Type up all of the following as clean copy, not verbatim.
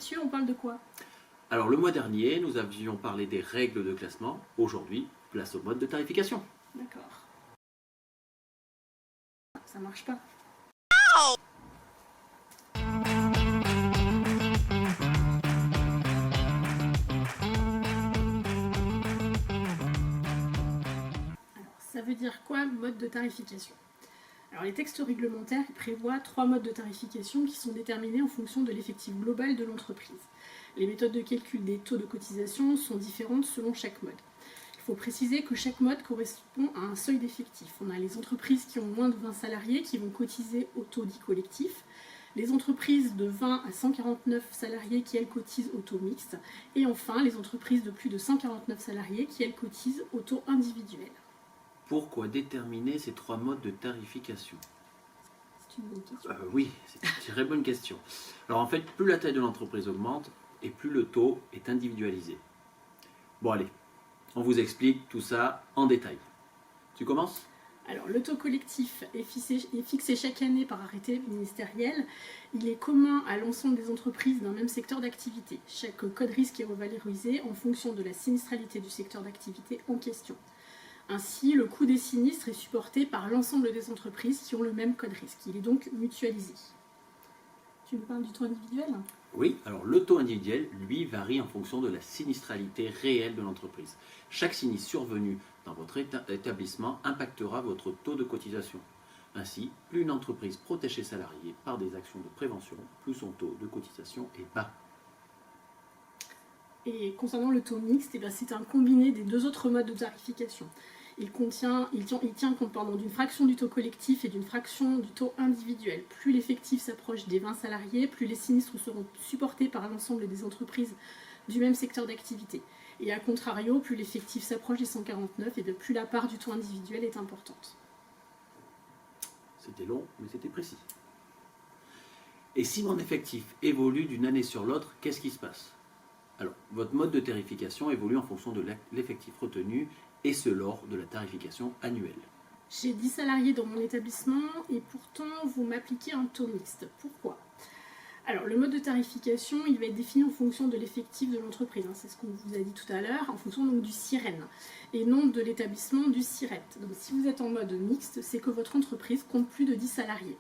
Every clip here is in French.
Mathieu, on parle de quoi? Alors le mois dernier, nous avions parlé des règles de classement. Aujourd'hui, place au mode de tarification. D'accord. Ça marche pas. Alors, ça veut dire quoi, mode de tarification? Alors, les textes réglementaires prévoient 3 modes de tarification qui sont déterminés en fonction de l'effectif global de l'entreprise. Les méthodes de calcul des taux de cotisation sont différentes selon chaque mode. Il faut préciser que chaque mode correspond à un seuil d'effectif. On a les entreprises qui ont moins de 20 salariés qui vont cotiser au taux dit collectif, les entreprises de 20 à 149 salariés qui, elles, cotisent au taux mixte, et enfin les entreprises de plus de 149 salariés qui, elles, cotisent au taux individuel. Pourquoi déterminer ces 3 modes de tarification? C'est une bonne question. Oui, c'est une très bonne question. Alors en fait, plus la taille de l'entreprise augmente et plus le taux est individualisé. Bon allez, on vous explique tout ça en détail. Tu commences? Alors, le taux collectif est fixé chaque année par arrêté ministériel. Il est commun à l'ensemble des entreprises d'un même secteur d'activité. Chaque code risque est revalorisé en fonction de la sinistralité du secteur d'activité en question. Ainsi, le coût des sinistres est supporté par l'ensemble des entreprises qui ont le même code risque. Il est donc mutualisé. Tu me parles du taux individuel? Oui, alors le taux individuel, lui, varie en fonction de la sinistralité réelle de l'entreprise. Chaque sinistre survenu dans votre établissement impactera votre taux de cotisation. Ainsi, plus une entreprise protège ses salariés par des actions de prévention, plus son taux de cotisation est bas. Et concernant le taux mixte, c'est un combiné des 2 autres modes de tarification. Il tient compte d'une fraction du taux collectif et d'une fraction du taux individuel. Plus l'effectif s'approche des 20 salariés, plus les sinistres seront supportés par l'ensemble des entreprises du même secteur d'activité. Et à contrario, plus l'effectif s'approche des 149 et plus la part du taux individuel est importante. C'était long, mais c'était précis. Et si mon effectif évolue d'une année sur l'autre, qu'est-ce qui se passe? Alors, votre mode de tarification évolue en fonction de l'effectif retenu, et ce lors de la tarification annuelle. J'ai 10 salariés dans mon établissement et pourtant vous m'appliquez un taux mixte. Pourquoi? Alors, le mode de tarification, il va être défini en fonction de l'effectif de l'entreprise. C'est ce qu'on vous a dit tout à l'heure, en fonction donc du SIREN et non de l'établissement du SIRET. Donc, si vous êtes en mode mixte, c'est que votre entreprise compte plus de 10 salariés.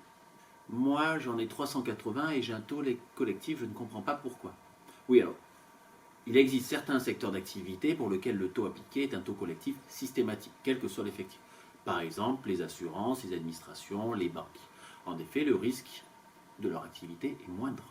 Moi, j'en ai 380 et j'ai un taux collectif, je ne comprends pas pourquoi. Oui, alors, il existe certains secteurs d'activité pour lesquels le taux appliqué est un taux collectif systématique, quel que soit l'effectif. Par exemple, les assurances, les administrations, les banques. En effet, le risque de leur activité est moindre.